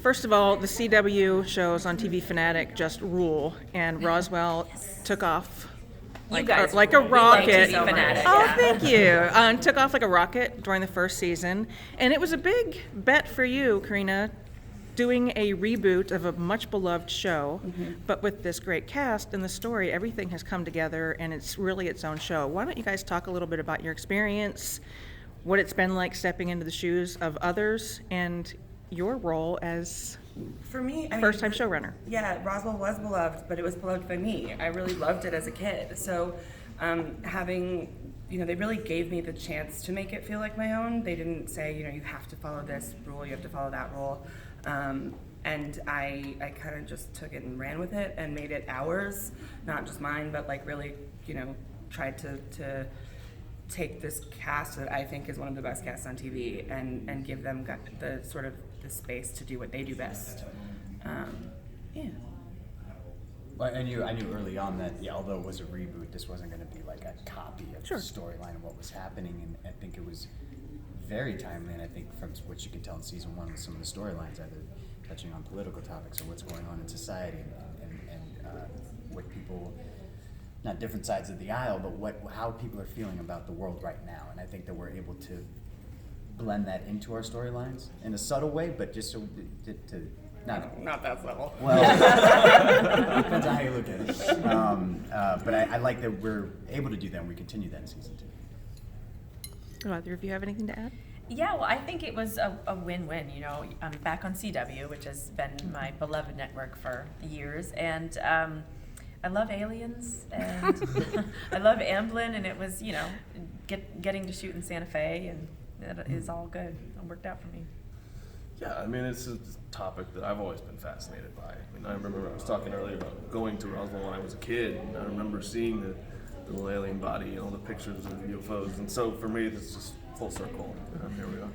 First of all, the CW shows on TV Fanatic just rule, and Roswell took off like a rocket. TV Fanatic. Oh, Yeah. thank you. Took off like a rocket during the first season, and it was a big bet for you, Carina, doing a reboot of a much beloved show, but with this great cast and the story, everything has come together, and it's really its own show. Why don't you guys talk a little bit about your experience, what it's been like stepping into the shoes of others, and your role as For me, first-time showrunner? Yeah, Roswell was beloved, but it was beloved by me. I really loved it as a kid. So having, they really gave me the chance to make it feel like my own. They didn't say, you have to follow this rule, you have to follow that rule. And I kind of just took it and ran with it and made it ours, not just mine, but like really, tried to take this cast that I think is one of the best casts on TV and give them the sort of the space to do what they do best. Yeah. Well, I knew early on that, although it was a reboot, this wasn't going to be like a copy of the storyline of what was happening, and I think it was very timely, and I think from what you can tell in season 1 with some of the storylines, either touching on political topics or what's going on in society and what people, not different sides of the aisle, but how people are feeling about the world right now, and I think that we're able to blend that into our storylines in a subtle way, but just so to Not that subtle. well, depends on how you look at it. But I like that we're able to do that, and we continue that in season 2. Do either of you have anything to add? Yeah, well, I think it was a win-win. I'm back on CW, which has been my beloved network for years, and I love aliens, and I love Amblin, and it was, getting to shoot in Santa Fe, and it is all good. It worked out for me. Yeah, it's a topic that I've always been fascinated by. I remember I was talking earlier about going to Roswell when I was a kid, and I remember seeing the little alien body and all the pictures of UFOs, and so for me, this is just full circle, and here we are.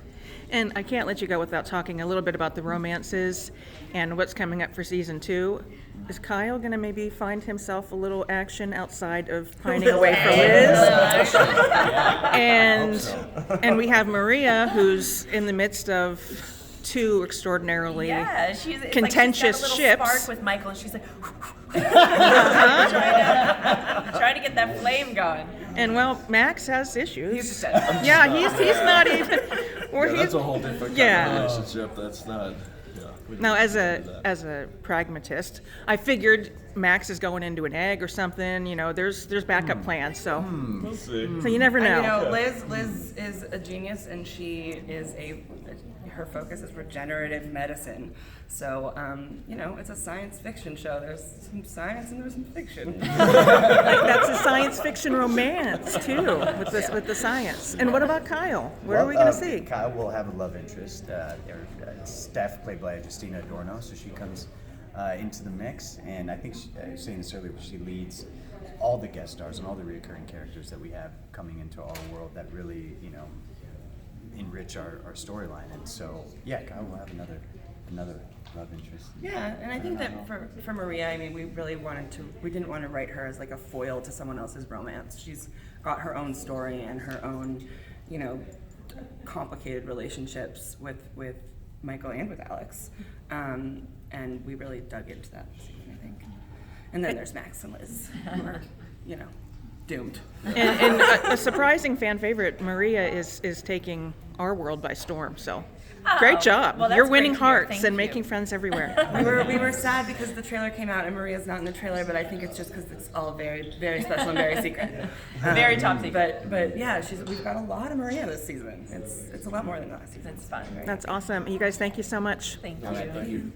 And I can't let you go without talking a little bit about the romances and what's coming up for season 2. Is Kyle going to maybe find himself a little action outside of pining away for Liz? And we have Maria, who's in the midst of 2 extraordinarily contentious she's got a little ships. spark with Michael, and she's like, trying to get that flame going. And well, Max has issues. He's just he's not even. Or That's a whole different kind of relationship. That's not. Now, as a pragmatist, I figured Max is going into an egg or something. There's backup plans. So We'll see. so you never know. Liz is a genius, and she is her focus is regenerative medicine. So, it's a science fiction show. There's some science and there's some fiction. That's a science fiction romance too, with the science. And what about Kyle? Where are we going to see? Kyle will have a love interest. Steph, played by Justina Adorno, so she comes into the mix, and I think I was saying this earlier, but she leads all the guest stars and all the recurring characters that we have coming into our world that really, enrich our storyline. And so, Kyle will have another love interest. Yeah, and I think that for Maria, we didn't want to write her as like a foil to someone else's romance. She's got her own story and her own, complicated relationships with Michael and with Alex. And we really dug into that scene, I think. And then there's Max and Liz, who are, doomed. And a surprising fan favorite, Maria is taking our world by storm. So great job. Well, that's You're winning great to hear. hearts Thank and you. making friends everywhere. We were sad because the trailer came out and Maria's not in the trailer, but I think it's just because it's all very, very special and very secret. Very top secret. But yeah, we've got a lot of Maria this season. It's a lot more than last season. It's fun. That's awesome. You guys, thank you so much. Thank All right, you. thank you.